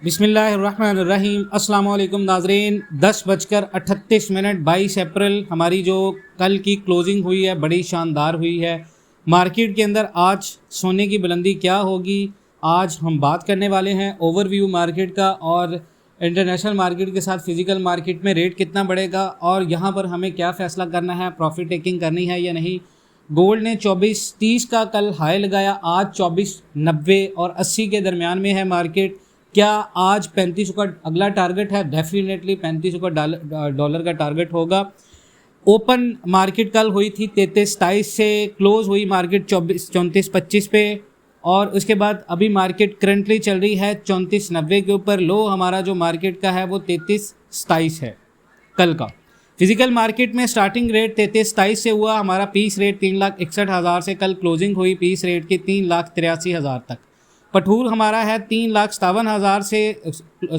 बिस्मिल्लाहिर्रहमानिर्रहीम। अस्सलाम वालेकुम नाज़रीन। 10:38 22 अप्रैल हमारी जो कल की क्लोजिंग हुई है बड़ी शानदार हुई है। मार्केट के अंदर आज सोने की बुलंदी क्या होगी, आज हम बात करने वाले हैं ओवरव्यू मार्केट का और इंटरनेशनल मार्केट के साथ फ़िज़िकल मार्केट में रेट कितना बढ़ेगा और यहाँ पर हमें क्या फ़ैसला करना है, प्रॉफिट टेकिंग करनी है या नहीं। गोल्ड ने 24.30 का कल हाई लगाया, आज 24.90 और 80 के दरमियान में है मार्केट। क्या आज 3500 का अगला टारगेट है? डेफिनेटली 3500 का डॉलर का टारगेट होगा। ओपन मार्केट कल हुई थी 33.27 से, क्लोज हुई मार्केट 34.25 पे और उसके बाद अभी मार्केट करंटली चल रही है 34.90 के ऊपर। लो हमारा जो मार्केट का है वो 33.27 है कल का। फिजिकल मार्केट में स्टार्टिंग रेट 33.27 से हुआ, हमारा पीस रेट 3,61,000 से कल क्लोजिंग हुई पीस रेट की 3,83,000 तक। पठूर हमारा है 3,57,000 से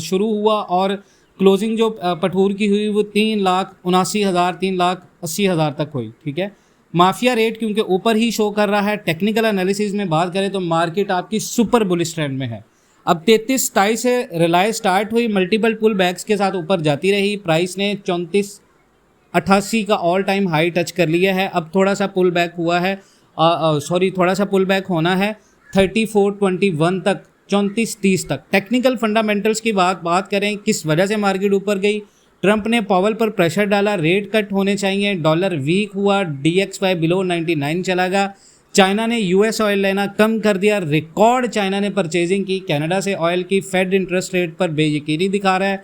शुरू हुआ और क्लोजिंग जो पठूर की हुई वो 3,79,000 3,80,000 तक हुई। ठीक है, माफिया रेट क्योंकि ऊपर ही शो कर रहा है। टेक्निकल एनालिसिस में बात करें तो मार्केट आपकी सुपर बुलिश ट्रेंड में है। अब 33.27 से रिलाय स्टार्ट हुई, मल्टीपल पुल बैक्स के साथ ऊपर जाती रही। प्राइस ने 34.88 का ऑल टाइम हाई टच कर लिया है। अब थोड़ा सा पुल बैक हुआ है, थोड़ा सा पुल बैक होना है 34.21 तक, 34.30 तक। टेक्निकल फंडामेंटल्स की बात करें, किस वजह से मार्केट ऊपर गई। ट्रंप ने पावल पर प्रेशर डाला, रेट कट होने चाहिए, डॉलर वीक हुआ, DXY बिलो 99 चला गया। चाइना ने US ऑयल लेना कम कर दिया, रिकॉर्ड चाइना ने परचेजिंग की। कनाडा से ऑयल की फेड इंटरेस्ट रेट पर बेयकीनी दिखा रहा है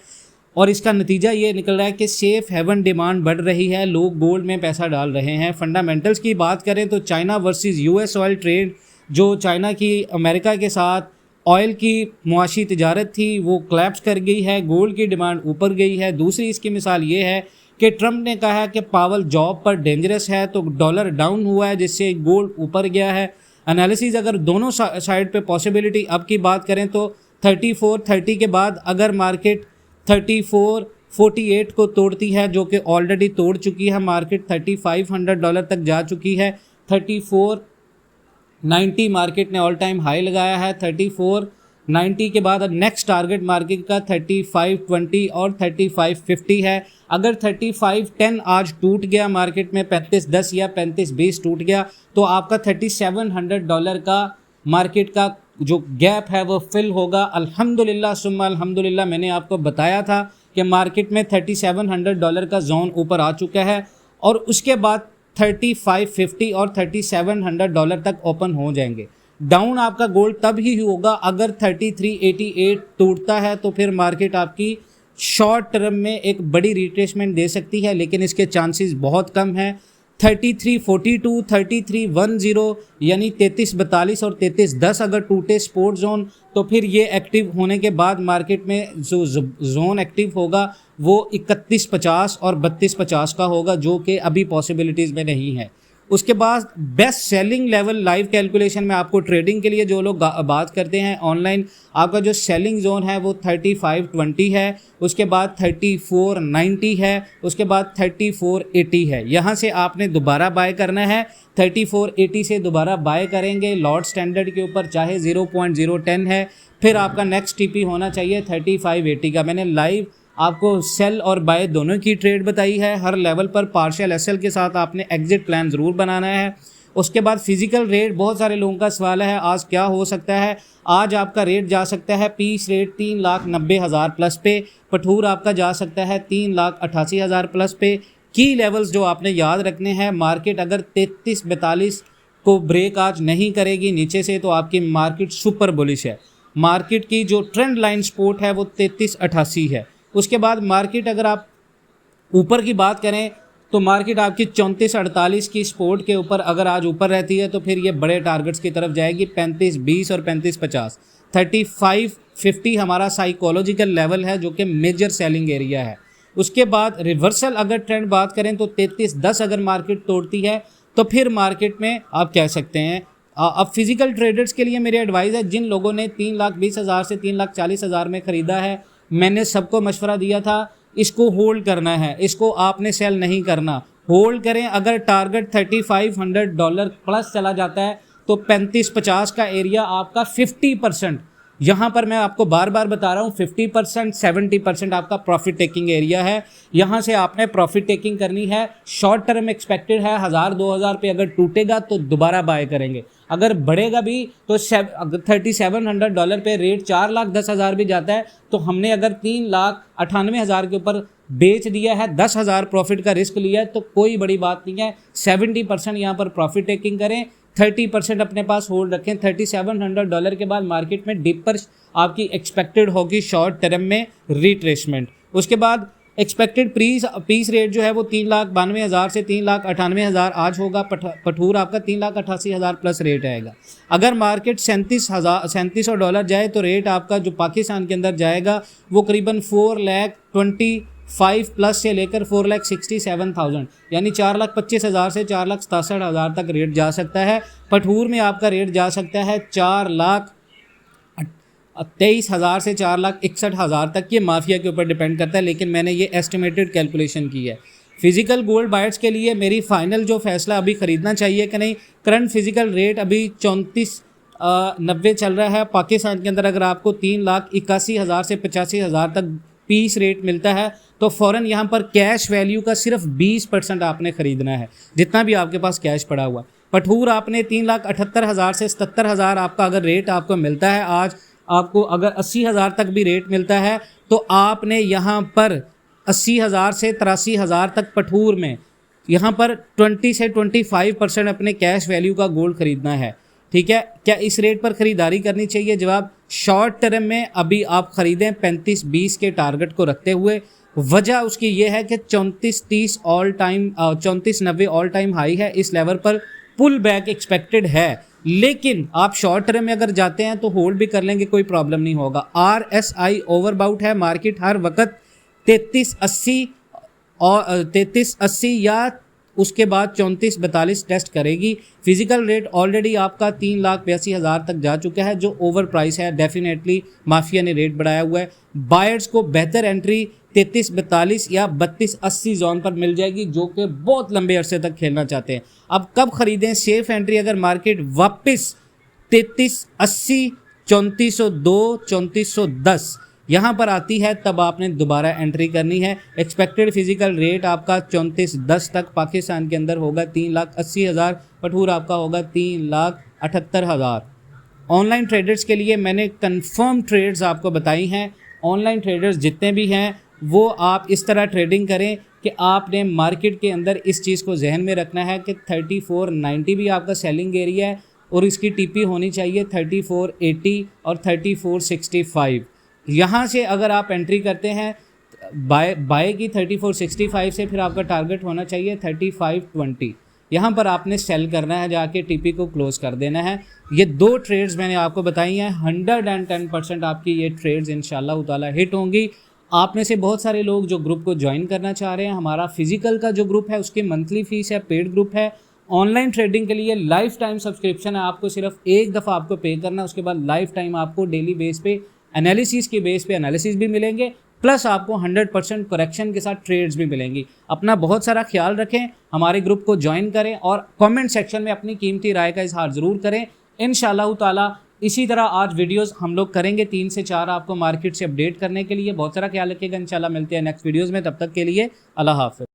और इसका नतीजा ये निकल रहा है कि सेफ हेवन डिमांड बढ़ रही है, लोग गोल्ड में पैसा डाल रहे हैं। फंडामेंटल्स की बात करें तो China versus US oil trade, जो चाइना की अमेरिका के साथ ऑयल की मुआशी तिजारत थी वो क्लैप्स कर गई है, गोल्ड की डिमांड ऊपर गई है। दूसरी इसकी मिसाल ये है कि ट्रंप ने कहा है कि पावल जॉब पर डेंजरस है तो डॉलर डाउन हुआ है जिससे गोल्ड ऊपर गया है। एनालिसिस अगर दोनों साइड पे पॉसिबिलिटी अब की बात करें तो 34.30 के बाद अगर मार्केट 34.48 को तोड़ती है, जो कि ऑलरेडी तोड़ चुकी है, मार्केट $3,500 तक जा चुकी है। 34.90 मार्केट ने ऑल टाइम हाई लगाया है। 34.90 के बाद अब नेक्स्ट टारगेट मार्केट का 35.20 और 35.50 है। अगर 35.10 आज टूट गया मार्केट में, 35.10 या 35.20 टूट गया तो आपका $3,700 का मार्केट का जो गैप है वो फिल होगा। अल्हम्दुलिल्लाह सुम्मा अल्हम्दुलिल्लाह, मैंने आपको बताया था कि मार्केट में $3,700 का जोन ऊपर आ चुका है और उसके बाद 35.50 और $3,700 तक ओपन हो जाएंगे। डाउन आपका गोल्ड तब ही होगा अगर 33.88 टूटता है, तो फिर मार्केट आपकी शॉर्ट टर्म में एक बड़ी रिट्रेसमेंट दे सकती है, लेकिन इसके चांसेस बहुत कम हैं। 33.42 33.10 यानी 33.42 और 33.10 अगर टूटे स्पोर्ट जोन तो फिर ये एक्टिव होने के बाद मार्केट में जो जोन एक्टिव होगा वो 31.50 और 32.50 का होगा, जो कि अभी पॉसिबिलिटीज़ में नहीं है। उसके बाद best selling level live calculation में आपको ट्रेडिंग के लिए जो लोग बात करते हैं ऑनलाइन, आपका जो सेलिंग जोन है वो 35.20 है, उसके बाद 34.90 है, उसके बाद 34.80 है। यहाँ से आपने दोबारा बाय करना है। 34.80 से दोबारा बाय करेंगे लॉट स्टैंडर्ड के ऊपर, चाहे 0.010 है। फिर आपका नेक्स्ट TP होना चाहिए 35.80 का। मैंने लाइव आपको सेल और बाय दोनों की ट्रेड बताई है। हर लेवल पर पार्शियल SL के साथ आपने एग्जिट प्लान ज़रूर बनाना है। उसके बाद फिजिकल रेट, बहुत सारे लोगों का सवाल है आज क्या हो सकता है। आज आपका रेट जा सकता है पीस रेट 3,90,000 प्लस पे, पठूर आपका जा सकता है 3,88,000 प्लस पे। की लेवल्स जो आपने याद रखने हैं, मार्केट अगर 33.42 को ब्रेक आज नहीं करेगी नीचे से तो आपकी मार्केट सुपर बुलिश है। मार्केट की जो ट्रेंड लाइन सपोर्ट है वो 33.88 है। उसके बाद मार्केट अगर आप ऊपर की बात करें तो मार्केट आपकी 34.48 की सपोर्ट के ऊपर अगर आज ऊपर रहती है तो फिर ये बड़े टारगेट्स की तरफ जाएगी 35.20 और 35.50। 35.50 हमारा साइकोलॉजिकल लेवल है जो कि मेजर सेलिंग एरिया है। उसके बाद रिवर्सल अगर ट्रेंड बात करें तो 33.10 अगर मार्केट तोड़ती है तो फिर मार्केट में आप कह सकते हैं अब फिजिकल ट्रेडर्स के लिए मेरी एडवाइस है, जिन लोगों ने 3,20,000 से 3,40,000 में ख़रीदा है, मैंने सबको मशवरा दिया था इसको होल्ड करना है, इसको आपने सेल नहीं करना, होल्ड करें। अगर टारगेट $3,500 प्लस चला जाता है तो 35-50 का एरिया आपका 50% यहाँ पर मैं आपको बार बार बता रहा हूँ 50% 70% आपका प्रॉफिट टेकिंग एरिया है। यहाँ से आपने प्रॉफिट टेकिंग करनी है। शॉर्ट टर्म एक्सपेक्टेड है 1000-2000 पे, अगर टूटेगा तो दोबारा बाय करेंगे, अगर बढ़ेगा भी तो $3700 पे रेट 4,10,000 भी जाता है तो हमने अगर 3,98,000 के ऊपर बेच दिया है, 10,000 प्रॉफिट का रिस्क लिया है तो कोई बड़ी बात नहीं है। 70% यहाँ पर प्रॉफिट टेकिंग करें, 30% अपने पास होल्ड रखें। $3700 के बाद मार्केट में डिप पर आपकी एक्सपेक्टेड होगी शॉर्ट टर्म में रिट्रेसमेंट। उसके बाद एक्सपेक्टेड पीस रेट जो है वो 3,92,000 से 3,98,000 आज होगा। पठूर आपका 3,88,000 प्लस रेट आएगा। अगर मार्केट $3700 जाए तो रेट आपका जो पाकिस्तान के अंदर जाएगा वो करीबन 4,25,000 प्लस से लेकर 4,67,000 यानी 4,25,000 से 4,67,000 तक रेट जा सकता है। पठूर में आपका रेट जा सकता है 4,23,000 से 4,61,000 तक। ये माफिया के ऊपर डिपेंड करता है, लेकिन मैंने ये एस्टिमेटेड कैलकुलेशन की है। फिजिकल गोल्ड बायर्स के लिए मेरी फाइनल जो फैसला अभी ख़रीदना चाहिए कि नहीं, करंट फिजिकल रेट अभी 3490 चल रहा है पाकिस्तान के अंदर। अगर आपको 3,81,000 से 85,000 तक पीस रेट मिलता है तो फ़ौरन यहाँ पर कैश वैल्यू का सिर्फ 20% आपने ख़रीदना है, जितना भी आपके पास कैश पड़ा हुआ। पठूर आपने 3,78,000 से 77,000 आपका अगर रेट आपको मिलता है, आज आपको अगर 80,000 तक भी रेट मिलता है तो आपने यहाँ पर 80,000 से 83,000 तक पठूर में यहाँ पर 20 से 25% अपने कैश वैल्यू का गोल्ड खरीदना है। ठीक है, क्या इस रेट पर ख़रीदारी करनी चाहिए? जवाब शॉर्ट टर्म में अभी आप ख़रीदें 35-20 के टारगेट को रखते हुए। वजह उसकी ये है कि 3490 ऑल टाइम हाई है, इस लेवल पर पुल बैक एक्सपेक्टेड है, लेकिन आप शॉर्ट टर्म में अगर जाते हैं तो होल्ड भी कर लेंगे, कोई प्रॉब्लम नहीं होगा। RSI ओवरबाउट है, मार्केट हर वक्त 3380 या उसके बाद 3442 टेस्ट करेगी। फिजिकल रेट ऑलरेडी आपका 3,82,000 तक जा चुका है, जो ओवर प्राइस है। डेफिनेटली माफिया ने रेट बढ़ाया हुआ है। बायर्स को बेहतर एंट्री 3342 या 3280 जोन पर मिल जाएगी, जो कि बहुत लंबे अरसे तक खेलना चाहते हैं। अब कब खरीदें सेफ एंट्री? अगर मार्केट वापस 3380, 3402, 3410 यहाँ पर आती है तब आपने दोबारा एंट्री करनी है। एक्सपेक्टेड फिजिकल रेट आपका 3410 तक पाकिस्तान के अंदर होगा 3,80,000, पठूर आपका होगा 3,78,000। ऑनलाइन ट्रेडर्स के लिए मैंने कंफर्म ट्रेड्स आपको बताई हैं। ऑनलाइन ट्रेडर्स जितने भी हैं वो आप इस तरह ट्रेडिंग करें कि आपने मार्केट के अंदर इस चीज़ को जहन में रखना है कि 3490 भी आपका सेलिंग एरिया है और इसकी टीपी होनी चाहिए 3480 और 3465। यहाँ से अगर आप एंट्री करते हैं बाय की 3465 से, फिर आपका टारगेट होना चाहिए 3520। यहाँ पर आपने सेल करना है, जाके टीपी को क्लोज कर देना है। ये दो ट्रेड्स मैंने आपको बताई हैं। 110% आपकी ये ट्रेड्स इंशाल्लाह ताला हिट होंगी। आप में से बहुत सारे लोग जो ग्रुप को ज्वाइन करना चाह रहे हैं, हमारा फिजिकल का जो ग्रुप है उसकी मंथली फीस है, पेड ग्रुप है। ऑनलाइन ट्रेडिंग के लिए लाइफ टाइम सब्सक्रिप्शन है, आपको सिर्फ एक दफ़ा आपको पे करना है, उसके बाद लाइफ टाइम आपको डेली बेस पे एनालिसिस के बेस पे एनालिसिस भी मिलेंगे, प्लस आपको 100% करेक्शन के साथ ट्रेड्स भी मिलेंगी। अपना बहुत सारा ख्याल रखें, हमारे ग्रुप को ज्वाइन करें और कमेंट सेक्शन में अपनी कीमती राय का इजहार ज़रूर करें। इंशाअल्लाह ताला इसी तरह आज वीडियोस हम लोग करेंगे 3 से 4 आपको मार्केट से अपडेट करने के लिए। बहुत सारा ख्याल रखिएगा, इंशाल्लाह मिलते हैं नेक्स्ट वीडियोज़ में। तब तक के लिए अल्लाह हाफ़िज़।